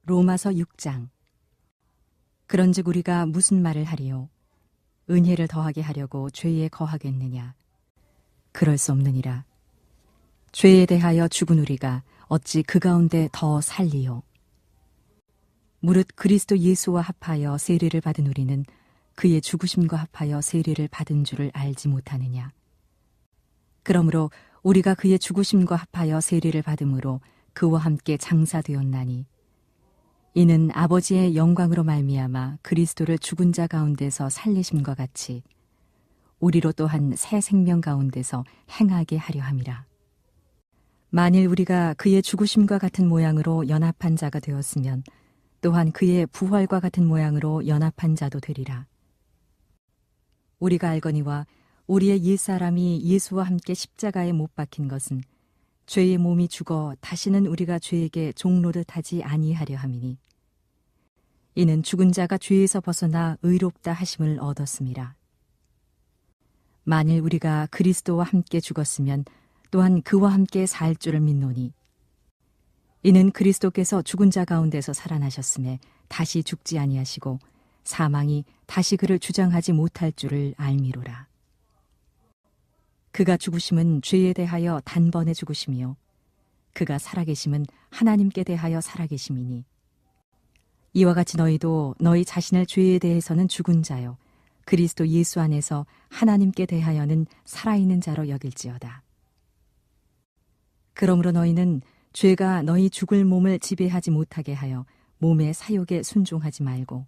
로마서 6장. 그런즉 우리가 무슨 말을 하리요? 은혜를 더하게 하려고 죄에 거하겠느냐? 그럴 수 없느니라. 죄에 대하여 죽은 우리가 어찌 그 가운데 더 살리요? 무릇 그리스도 예수와 합하여 세례를 받은 우리는 그의 죽으심과 합하여 세례를 받은 줄을 알지 못하느냐? 그러므로 우리가 그의 죽으심과 합하여 세례를 받음으로 그와 함께 장사되었나니 이는 아버지의 영광으로 말미암아 그리스도를 죽은 자 가운데서 살리심과 같이 우리로 또한 새 생명 가운데서 행하게 하려 함이라. 만일 우리가 그의 죽으심과 같은 모양으로 연합한 자가 되었으면 또한 그의 부활과 같은 모양으로 연합한 자도 되리라. 우리가 알거니와 우리의 옛사람이 예수와 함께 십자가에 못 박힌 것은 죄의 몸이 죽어 다시는 우리가 죄에게 종노릇 하지 아니하려 함이니 이는 죽은 자가 죄에서 벗어나 의롭다 하심을 얻었음이라. 만일 우리가 그리스도와 함께 죽었으면 또한 그와 함께 살 줄을 믿노니 이는 그리스도께서 죽은 자 가운데서 살아나셨음에 다시 죽지 아니하시고 사망이 다시 그를 주장하지 못할 줄을 알미로라. 그가 죽으심은 죄에 대하여 단번에 죽으심이요 그가 살아계심은 하나님께 대하여 살아계심이니 이와 같이 너희도 너희 자신을 죄에 대해서는 죽은 자요 그리스도 예수 안에서 하나님께 대하여는 살아있는 자로 여길지어다. 그러므로 너희는 죄가 너희 죽을 몸을 지배하지 못하게 하여 몸의 사욕에 순종하지 말고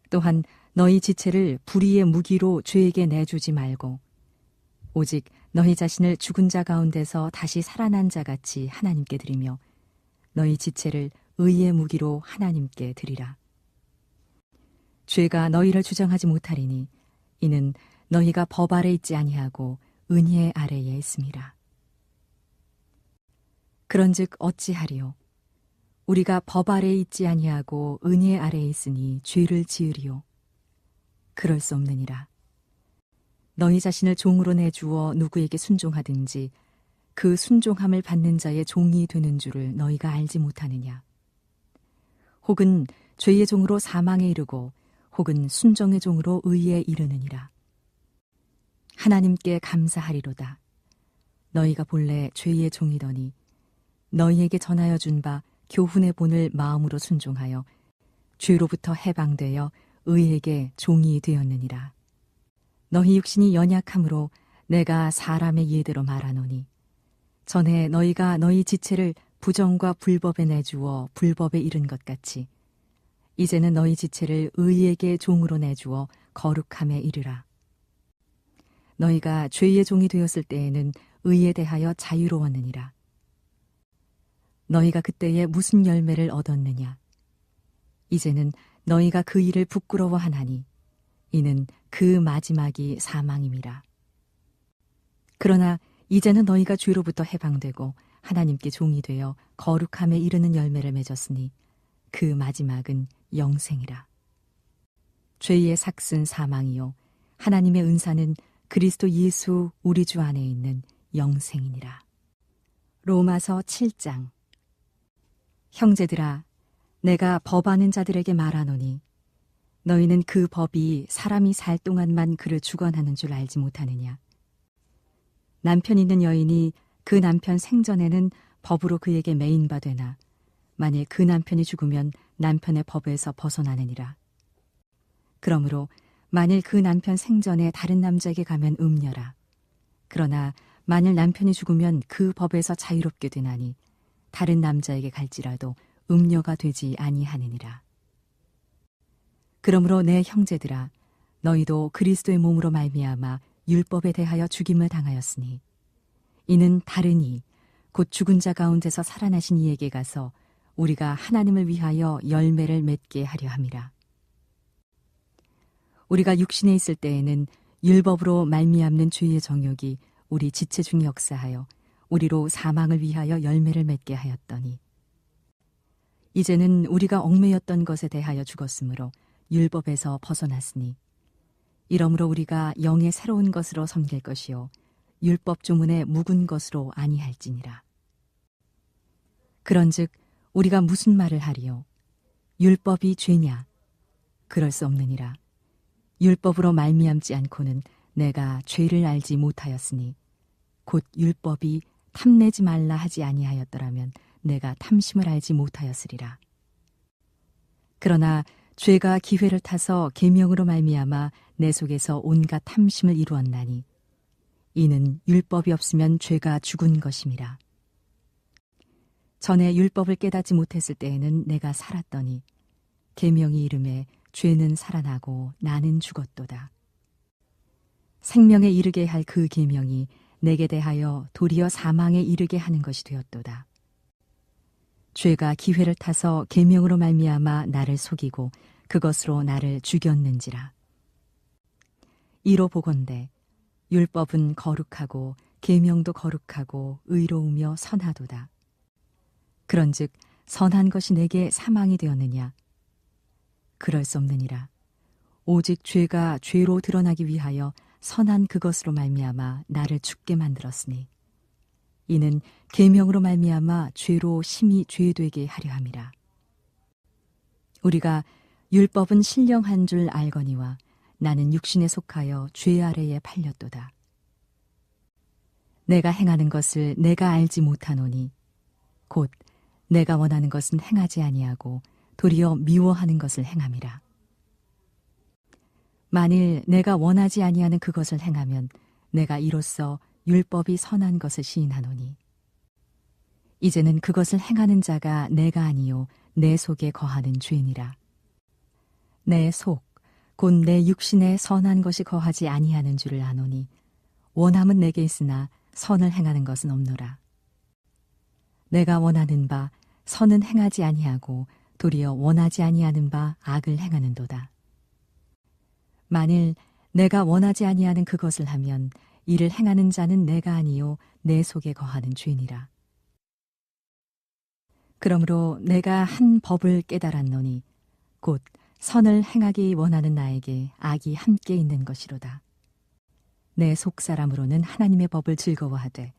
또한 너희 지체를 불의의 무기로 죄에게 내주지 말고 오직 너희 자신을 죽은 자 가운데서 다시 살아난 자 같이 하나님께 드리며 너희 지체를 의의 무기로 하나님께 드리라. 죄가 너희를 주장하지 못하리니 이는 너희가 법 아래 있지 아니하고 은혜 아래에 있음이라. 그런즉 어찌하리요? 우리가 법 아래에 있지 아니하고 은혜 아래에 있으니 죄를 지으리요? 그럴 수 없느니라. 너희 자신을 종으로 내주어 누구에게 순종하든지 그 순종함을 받는 자의 종이 되는 줄을 너희가 알지 못하느냐? 혹은 죄의 종으로 사망에 이르고 혹은 순종의 종으로 의에 이르느니라. 하나님께 감사하리로다. 너희가 본래 죄의 종이더니 너희에게 전하여 준 바 교훈의 본을 마음으로 순종하여 죄로부터 해방되어 의에게 종이 되었느니라. 너희 육신이 연약함으로 내가 사람의 예대로 말하노니 전에 너희가 너희 지체를 부정과 불법에 내주어 불법에 이른 것 같이 이제는 너희 지체를 의에게 종으로 내주어 거룩함에 이르라. 너희가 죄의 종이 되었을 때에는 의에 대하여 자유로웠느니라. 너희가 그때에 무슨 열매를 얻었느냐? 이제는 너희가 그 일을 부끄러워하나니 이는 그 마지막이 사망임이라. 그러나 이제는 너희가 죄로부터 해방되고 하나님께 종이 되어 거룩함에 이르는 열매를 맺었으니 그 마지막은 영생이라. 죄의 삭은 사망이요 하나님의 은사는 그리스도 예수 우리 주 안에 있는 영생이니라. 로마서 7장. 형제들아, 내가 법하는 자들에게 말하노니 너희는 그 법이 사람이 살 동안만 그를 주관하는 줄 알지 못하느냐? 남편 있는 여인이 그 남편 생전에는 법으로 그에게 매인바 되나 만일 그 남편이 죽으면 남편의 법에서 벗어나느니라. 그러므로 만일 그 남편 생전에 다른 남자에게 가면 음녀라. 그러나 만일 남편이 죽으면 그 법에서 자유롭게 되나니 다른 남자에게 갈지라도 음녀가 되지 아니하느니라. 그러므로 내 형제들아, 너희도 그리스도의 몸으로 말미암아 율법에 대하여 죽임을 당하였으니 이는 다른 이 곧 죽은 자 가운데서 살아나신 이에게 가서 우리가 하나님을 위하여 열매를 맺게 하려 함이라. 우리가 육신에 있을 때에는 율법으로 말미암는 죄의 정욕이 우리 지체 중에 역사하여 우리로 사망을 위하여 열매를 맺게 하였더니 이제는 우리가 얽매였던 것에 대하여 죽었으므로 율법에서 벗어났으니 이러므로 우리가 영의 새로운 것으로 섬길 것이요 율법 조문의 묵은 것으로 아니할지니라. 그런즉 우리가 무슨 말을 하리요? 율법이 죄냐? 그럴 수 없느니라. 율법으로 말미암지 않고는 내가 죄를 알지 못하였으니 곧 율법이 탐내지 말라 하지 아니하였더라면 내가 탐심을 알지 못하였으리라. 그러나 죄가 기회를 타서 계명으로 말미암아 내 속에서 온갖 탐심을 이루었나니 이는 율법이 없으면 죄가 죽은 것임이라. 전에 율법을 깨닫지 못했을 때에는 내가 살았더니 계명이 이름에 죄는 살아나고 나는 죽었도다. 생명에 이르게 할 그 계명이 내게 대하여 도리어 사망에 이르게 하는 것이 되었도다. 죄가 기회를 타서 계명으로 말미암아 나를 속이고 그것으로 나를 죽였는지라. 이로 보건대 율법은 거룩하고 계명도 거룩하고 의로우며 선하도다. 그런즉 선한 것이 내게 사망이 되었느냐? 그럴 수 없느니라. 오직 죄가 죄로 드러나기 위하여 선한 그것으로 말미암아 나를 죽게 만들었으니 이는 계명으로 말미암아 죄로 심히 죄되게 하려 함이라. 우리가 율법은 신령한 줄 알거니와 나는 육신에 속하여 죄 아래에 팔렸도다. 내가 행하는 것을 내가 알지 못하노니 곧 내가 원하는 것은 행하지 아니하고 도리어 미워하는 것을 행함이라. 만일 내가 원하지 아니하는 그것을 행하면 내가 이로써 율법이 선한 것을 시인하노니 이제는 그것을 행하는 자가 내가 아니요 내 속에 거하는 죄니라. 내 속 곧 내 육신에 선한 것이 거하지 아니하는 줄을 아노니 원함은 내게 있으나 선을 행하는 것은 없노라. 내가 원하는 바 선은 행하지 아니하고 도리어 원하지 아니하는 바 악을 행하는도다. 만일 내가 원하지 아니하는 그것을 하면 이를 행하는 자는 내가 아니요 내 속에 거하는 죄니라. 그러므로 내가 한 법을 깨달았노니 곧 선을 행하기 원하는 나에게 악이 함께 있는 것이로다. 내 속사람으로는 하나님의 법을 즐거워하되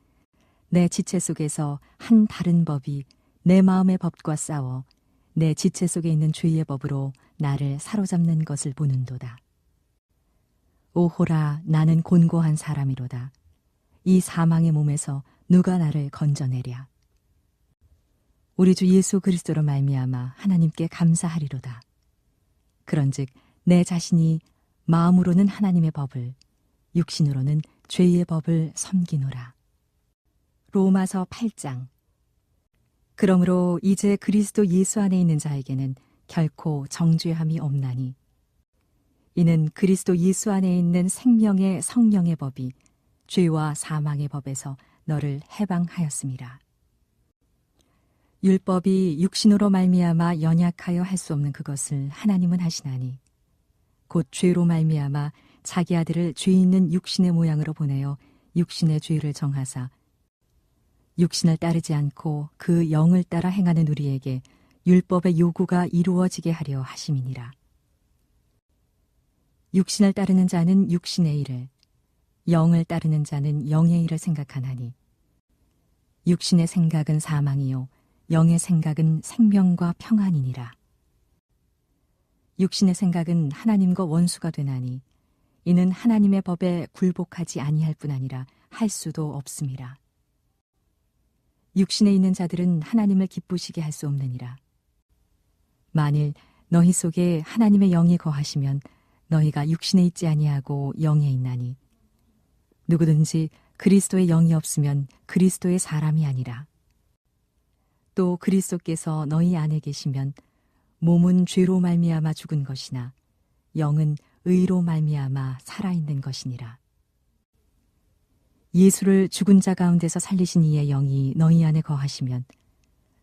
내 지체 속에서 한 다른 법이 내 마음의 법과 싸워 내 지체 속에 있는 죄의 법으로 나를 사로잡는 것을 보는도다. 오호라, 나는 곤고한 사람이로다. 이 사망의 몸에서 누가 나를 건져내랴. 우리 주 예수 그리스도로 말미암아 하나님께 감사하리로다. 그런즉 내 자신이 마음으로는 하나님의 법을, 육신으로는 죄의 법을 섬기노라. 로마서 8장. 그러므로 이제 그리스도 예수 안에 있는 자에게는 결코 정죄함이 없나니 이는 그리스도 예수 안에 있는 생명의 성령의 법이 죄와 사망의 법에서 너를 해방하였음이라. 율법이 육신으로 말미암아 연약하여 할 수 없는 그것을 하나님은 하시나니 곧 죄로 말미암아 자기 아들을 죄 있는 육신의 모양으로 보내어 육신의 죄를 정하사 육신을 따르지 않고 그 영을 따라 행하는 우리에게 율법의 요구가 이루어지게 하려 하심이니라. 육신을 따르는 자는 육신의 일을, 영을 따르는 자는 영의 일을 생각하나니 육신의 생각은 사망이요 영의 생각은 생명과 평안이니라. 육신의 생각은 하나님과 원수가 되나니 이는 하나님의 법에 굴복하지 아니할 뿐 아니라 할 수도 없음이라. 육신에 있는 자들은 하나님을 기쁘시게 할 수 없느니라. 만일 너희 속에 하나님의 영이 거하시면 너희가 육신에 있지 아니하고 영에 있나니 누구든지 그리스도의 영이 없으면 그리스도의 사람이 아니라. 또 그리스도께서 너희 안에 계시면 몸은 죄로 말미암아 죽은 것이나 영은 의로 말미암아 살아있는 것이니라. 예수를 죽은 자 가운데서 살리신 이의 영이 너희 안에 거하시면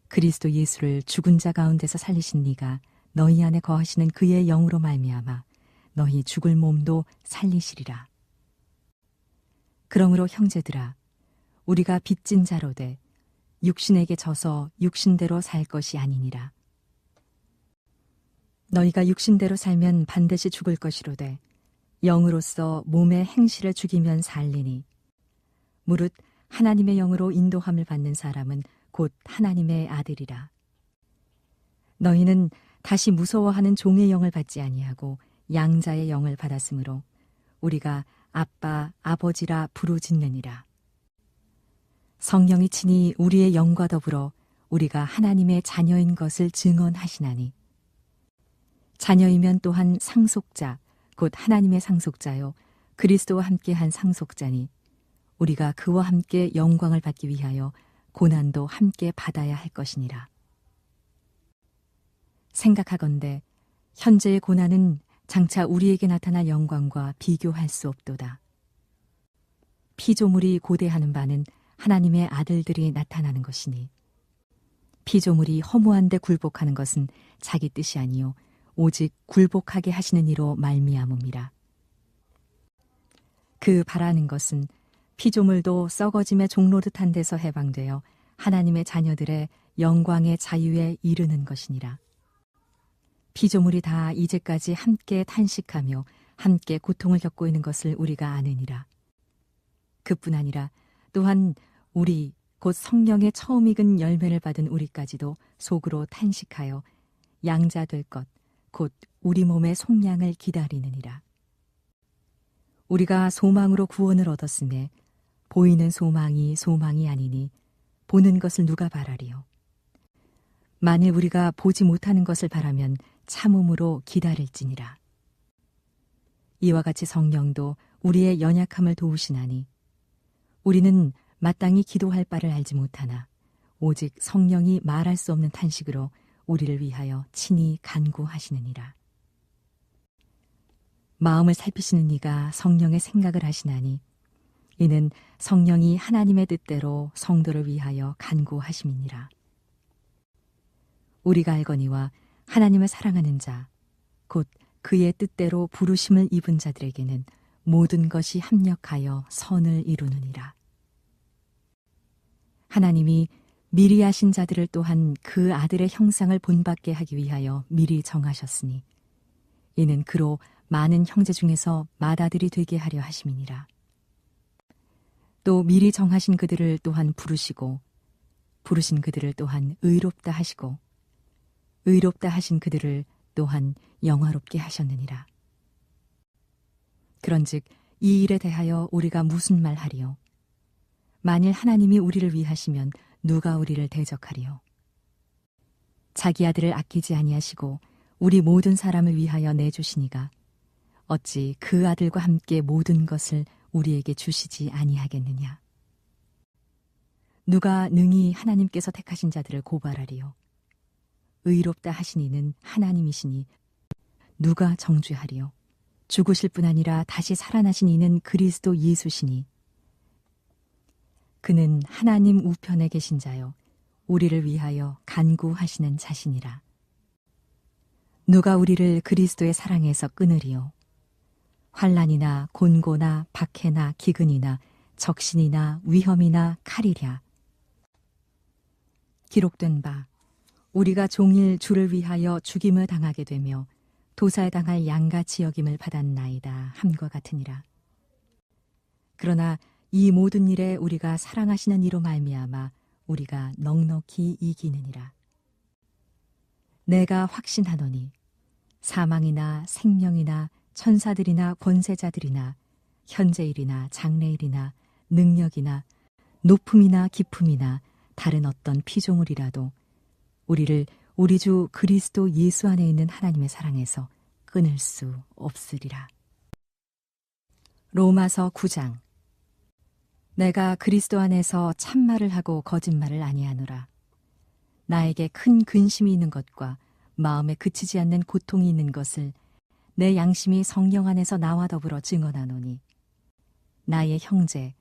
그리스도 예수를 죽은 자 가운데서 살리신 이가 너희 안에 거하시는 그의 영으로 말미암아 너희 죽을 몸도 살리시리라. 그러므로 형제들아, 우리가 빚진 자로되 육신에게 져서 육신대로 살 것이 아니니라. 너희가 육신대로 살면 반드시 죽을 것이로되 영으로서 몸의 행실을 죽이면 살리니 무릇 하나님의 영으로 인도함을 받는 사람은 곧 하나님의 아들이라. 너희는 다시 무서워하는 종의 영을 받지 아니하고 양자의 영을 받았으므로 우리가 아빠, 아버지라 부르짖느니라. 성령이 친히 우리의 영과 더불어 우리가 하나님의 자녀인 것을 증언하시나니 자녀이면 또한 상속자, 곧 하나님의 상속자요 그리스도와 함께한 상속자니 우리가 그와 함께 영광을 받기 위하여 고난도 함께 받아야 할 것이니라. 생각하건대 현재의 고난은 장차 우리에게 나타날 영광과 비교할 수 없도다. 피조물이 고대하는 바는 하나님의 아들들이 나타나는 것이니 피조물이 허무한 데 굴복하는 것은 자기 뜻이 아니요 오직 굴복하게 하시는 이로 말미암음이라. 그 바라는 것은 피조물도 썩어짐의 종노릇한 데서 해방되어 하나님의 자녀들의 영광의 자유에 이르는 것이니라. 피조물이 다 이제까지 함께 탄식하며 함께 고통을 겪고 있는 것을 우리가 아느니라. 그뿐 아니라 또한 우리 곧 성령의 처음 익은 열매를 받은 우리까지도 속으로 탄식하여 양자 될 것 곧 우리 몸의 속량을 기다리느니라. 우리가 소망으로 구원을 얻었음에 보이는 소망이 소망이 아니니 보는 것을 누가 바라리요. 만일 우리가 보지 못하는 것을 바라면 참음으로 기다릴지니라. 이와 같이 성령도 우리의 연약함을 도우시나니 우리는 마땅히 기도할 바를 알지 못하나 오직 성령이 말할 수 없는 탄식으로 우리를 위하여 친히 간구하시느니라. 마음을 살피시는 이가 성령의 생각을 하시나니 이는 성령이 하나님의 뜻대로 성도를 위하여 간구하심이니라. 우리가 알거니와 하나님을 사랑하는 자, 곧 그의 뜻대로 부르심을 입은 자들에게는 모든 것이 합력하여 선을 이루느니라. 하나님이 미리 하신 자들을 또한 그 아들의 형상을 본받게 하기 위하여 미리 정하셨으니 이는 그로 많은 형제 중에서 맏아들이 되게 하려 하심이니라. 또 미리 정하신 그들을 또한 부르시고 부르신 그들을 또한 의롭다 하시고 의롭다 하신 그들을 또한 영화롭게 하셨느니라. 그런즉 이 일에 대하여 우리가 무슨 말 하리요? 만일 하나님이 우리를 위하시면 누가 우리를 대적하리요? 자기 아들을 아끼지 아니하시고 우리 모든 사람을 위하여 내주시니가 어찌 그 아들과 함께 모든 것을 우리에게 주시지 아니하겠느냐? 누가 능히 하나님께서 택하신 자들을 고발하리요? 의롭다 하신 이는 하나님이시니 누가 정죄하리요? 죽으실 뿐 아니라 다시 살아나신 이는 그리스도 예수시니 그는 하나님 우편에 계신 자요 우리를 위하여 간구하시는 자시니라. 누가 우리를 그리스도의 사랑에서 끊으리요? 환난이나 곤고나 박해나 기근이나 적신이나 위험이나 칼이랴. 기록된 바 우리가 종일 주를 위하여 죽임을 당하게 되며 도살당할 양같이 여김을 받았나이다 함과 같으니라. 그러나 이 모든 일에 우리가 사랑하시는 이로 말미암아 우리가 넉넉히 이기느니라. 내가 확신하노니 사망이나 생명이나 천사들이나 권세자들이나 현재일이나 장래일이나 능력이나 높음이나 깊음이나 다른 어떤 피조물이라도 우리를 우리 주 그리스도 예수 안에 있는 하나님의 사랑에서 끊을 수 없으리라. 로마서 9장. 내가 그리스도 안에서 참말을 하고 거짓말을 아니하노라. 나에게 큰 근심이 있는 것과 마음에 그치지 않는 고통이 있는 것을 내 양심이 성령 안에서 나와 더불어 증언하노니 나의 형제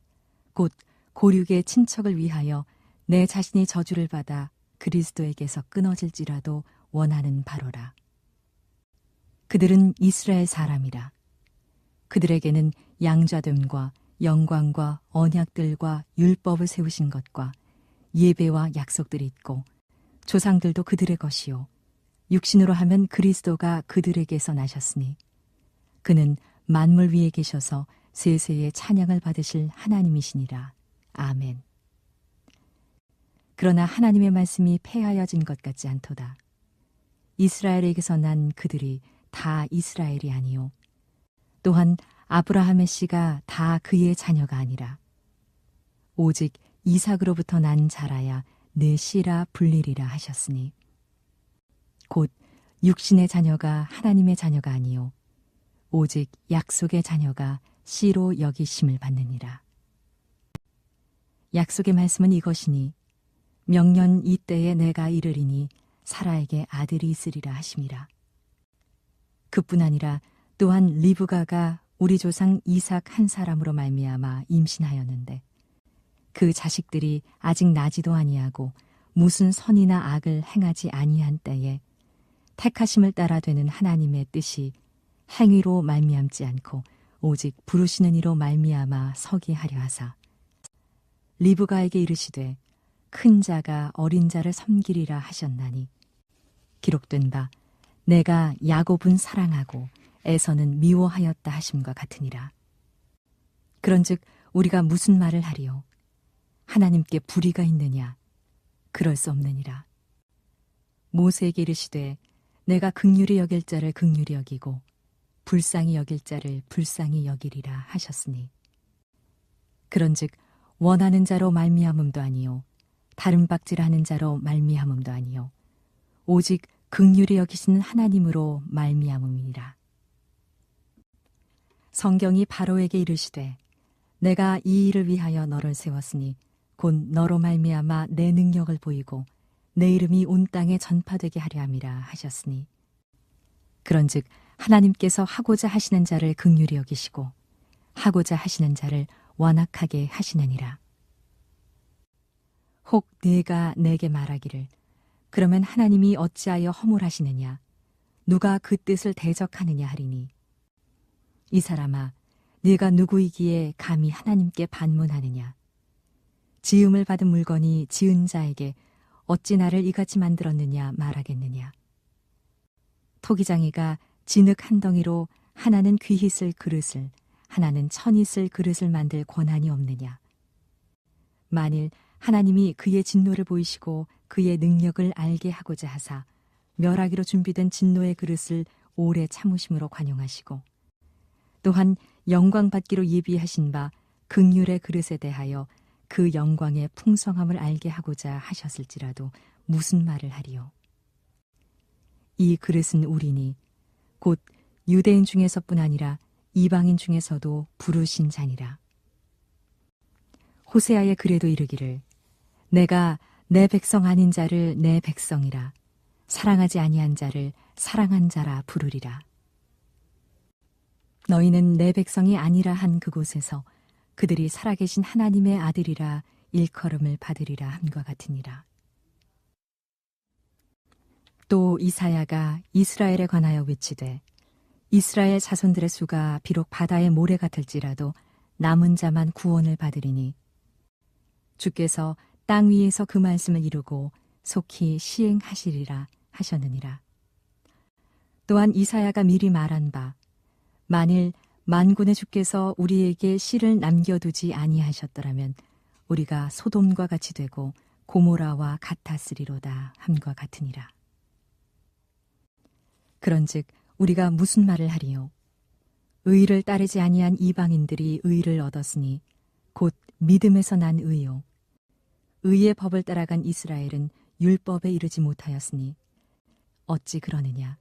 곧 고륙의 친척을 위하여 내 자신이 저주를 받아 그리스도에게서 끊어질지라도 원하는 바로라. 그들은 이스라엘 사람이라. 그들에게는 양자됨과 영광과 언약들과 율법을 세우신 것과 예배와 약속들이 있고 조상들도 그들의 것이요 육신으로 하면 그리스도가 그들에게서 나셨으니 그는 만물 위에 계셔서 세세의 찬양을 받으실 하나님이시니라. 아멘. 그러나 하나님의 말씀이 폐하여진 것 같지 않도다. 이스라엘에게서 난 그들이 다 이스라엘이 아니요 또한 아브라함의 씨가 다 그의 자녀가 아니라 오직 이삭으로부터 난 자라야 내 씨라 불리리라 하셨으니 곧 육신의 자녀가 하나님의 자녀가 아니요 오직 약속의 자녀가 씨로 여기심을 받느니라. 약속의 말씀은 이것이니 명년 이때에 내가 이르리니 사라에게 아들이 있으리라 하심이라. 그뿐 아니라 또한 리브가가 우리 조상 이삭 한 사람으로 말미암아 임신하였는데 그 자식들이 아직 나지도 아니하고 무슨 선이나 악을 행하지 아니한 때에 택하심을 따라 되는 하나님의 뜻이 행위로 말미암지 않고 오직 부르시는 이로 말미암아 서게 하려 하사 리브가에게 이르시되 큰 자가 어린 자를 섬기리라 하셨나니 기록된 바 내가 야곱은 사랑하고 에서는 미워하였다 하심과 같으니라. 그런즉 우리가 무슨 말을 하리요? 하나님께 불의가 있느냐? 그럴 수 없느니라. 모세에게 이르시되 내가 긍휼히 여길 자를 긍휼히 여기고 불쌍히 여길 자를 불쌍히 여기리라 하셨으니 그런즉 원하는 자로 말미암음도 아니요 다른 박질하는 자로 말미암음도 아니요 오직 긍휼히 여기시는 하나님으로 말미암음이니라. 성경이 바로에게 이르시되 내가 이 일을 위하여 너를 세웠으니 곧 너로 말미암아 내 능력을 보이고 내 이름이 온 땅에 전파되게 하려 함이라 하셨으니 그런즉 하나님께서 하고자 하시는 자를 긍휼히 여기시고 하고자 하시는 자를 완악하게 하시느니라. 혹 네가 내게 말하기를 그러면 하나님이 어찌하여 허물하시느냐 누가 그 뜻을 대적하느냐 하리니 이 사람아 네가 누구이기에 감히 하나님께 반문하느냐 지음을 받은 물건이 지은 자에게 어찌 나를 이같이 만들었느냐 말하겠느냐 토기장이가 진흙 한 덩이로 하나는 귀히 쓸 그릇을 하나는 천히 쓸 그릇을 만들 권한이 없느냐 만일 하나님이 그의 진노를 보이시고 그의 능력을 알게 하고자 하사 멸하기로 준비된 진노의 그릇을 오래 참으심으로 관용하시고 또한 영광 받기로 예비하신 바 긍휼의 그릇에 대하여 그 영광의 풍성함을 알게 하고자 하셨을지라도 무슨 말을 하리요? 이 그릇은 우리니 곧 유대인 중에서뿐 아니라 이방인 중에서도 부르신 자니라. 호세아의 글에도 이르기를 내가 내 백성 아닌 자를 내 백성이라 사랑하지 아니한 자를 사랑한 자라 부르리라. 너희는 내 백성이 아니라 한 그곳에서 그들이 살아계신 하나님의 아들이라 일컬음을 받으리라 함과 같으니라. 또 이사야가 이스라엘에 관하여 외치되 이스라엘 자손들의 수가 비록 바다의 모래 같을지라도 남은 자만 구원을 받으리니 주께서 땅 위에서 그 말씀을 이루고 속히 시행하시리라 하셨느니라. 또한 이사야가 미리 말한 바 만일 만군의 주께서 우리에게 씨를 남겨두지 아니하셨더라면 우리가 소돔과 같이 되고 고모라와 같았으리로다 함과 같으니라. 그런즉 우리가 무슨 말을 하리요? 의를 따르지 아니한 이방인들이 의를 얻었으니 곧 믿음에서 난 의요. 의의 법을 따라간 이스라엘은 율법에 이르지 못하였으니 어찌 그러느냐?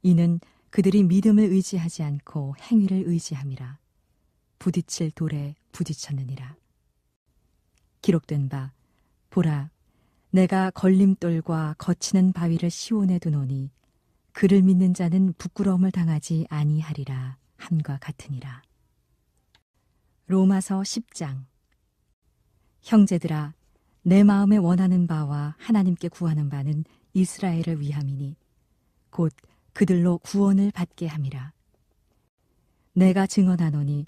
이는 그들이 믿음을 의지하지 않고 행위를 의지함이라. 부딪힐 돌에 부딪혔느니라. 기록된 바 보라 내가 걸림돌과 거치는 바위를 시온에 두노니 그를 믿는 자는 부끄러움을 당하지 아니하리라 함과 같으니라. 로마서 10장. 형제들아 내 마음에 원하는 바와 하나님께 구하는 바는 이스라엘을 위함이니 곧 그들로 구원을 받게 함이라. 내가 증언하노니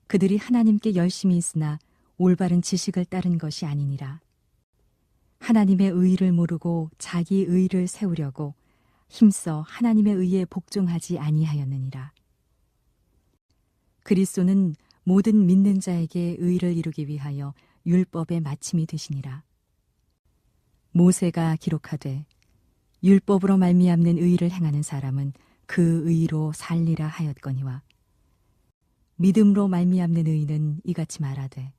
그들이 하나님께 열심히 있으나 올바른 지식을 따른 것이 아니니라. 하나님의 의를 모르고 자기 의를 세우려고 힘써 하나님의 의에 복종하지 아니하였느니라. 그리스도는 모든 믿는 자에게 의를 이루기 위하여 율법의 마침이 되시니라. 모세가 기록하되 율법으로 말미암는 의를 행하는 사람은 그 의로 살리라 하였거니와 믿음으로 말미암는 의는 이같이 말하되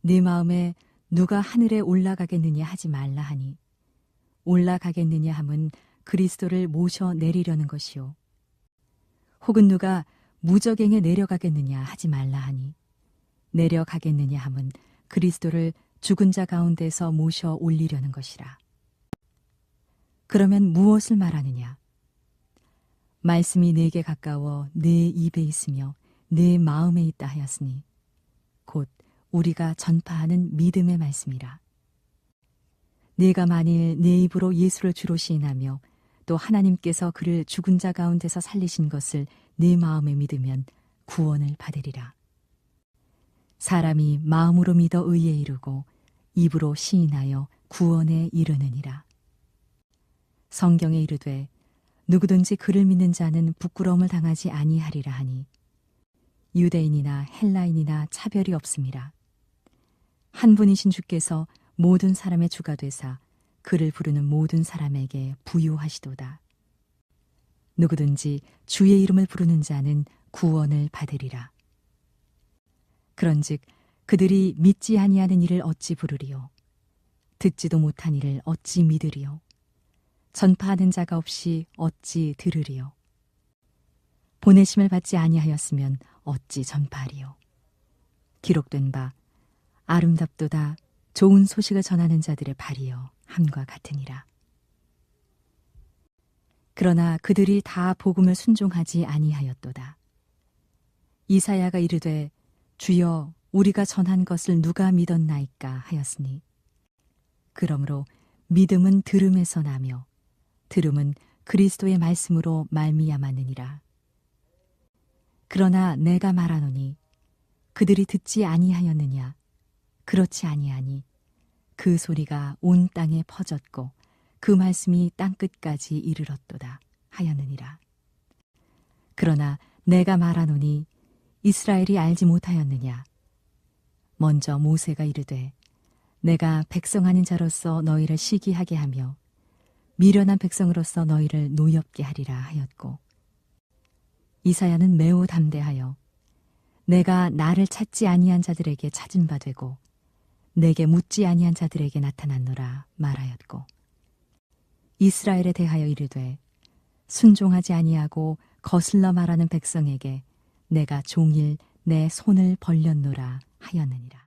네 마음에 누가 하늘에 올라가겠느냐 하지 말라 하니 올라가겠느냐 함은 그리스도를 모셔 내리려는 것이요 혹은 누가 무저갱에 내려가겠느냐 하지 말라 하니 내려가겠느냐 함은 그리스도를 죽은 자 가운데서 모셔 올리려는 것이라. 그러면 무엇을 말하느냐? 말씀이 내게 가까워 내 입에 있으며 내 마음에 있다 하였으니 곧 우리가 전파하는 믿음의 말씀이라. 네가 만일 내 입으로 예수를 주로 시인하며 또 하나님께서 그를 죽은 자 가운데서 살리신 것을 네 마음에 믿으면 구원을 받으리라. 사람이 마음으로 믿어 의에 이르고 입으로 시인하여 구원에 이르느니라. 성경에 이르되 누구든지 그를 믿는 자는 부끄러움을 당하지 아니하리라 하니 유대인이나 헬라인이나 차별이 없음이라. 한 분이신 주께서 모든 사람의 주가 되사 그를 부르는 모든 사람에게 부유하시도다. 누구든지 주의 이름을 부르는 자는 구원을 받으리라. 그런즉 그들이 믿지 아니하는 이를 어찌 부르리요? 듣지도 못한 이를 어찌 믿으리요? 전파하는 자가 없이 어찌 들으리요? 보내심을 받지 아니하였으면 어찌 전파하리요? 기록된 바 아름답도다 좋은 소식을 전하는 자들의 발이여 함과 같으니라. 그러나 그들이 다 복음을 순종하지 아니하였도다. 이사야가 이르되 주여 우리가 전한 것을 누가 믿었나이까 하였으니 그러므로 믿음은 들음에서 나며 들음은 그리스도의 말씀으로 말미암았느니라. 그러나 내가 말하노니 그들이 듣지 아니하였느냐? 그렇지 아니하니 그 소리가 온 땅에 퍼졌고 그 말씀이 땅끝까지 이르렀도다 하였느니라. 그러나 내가 말하노니 이스라엘이 알지 못하였느냐? 먼저 모세가 이르되 내가 백성하는 자로서 너희를 시기하게 하며 미련한 백성으로서 너희를 노엽게 하리라 하였고 이사야는 매우 담대하여 내가 나를 찾지 아니한 자들에게 찾은 바 되고 내게 묻지 아니한 자들에게 나타났노라 말하였고 이스라엘에 대하여 이르되 순종하지 아니하고 거슬러 말하는 백성에게 내가 종일 내 손을 벌렸노라 하였느니라.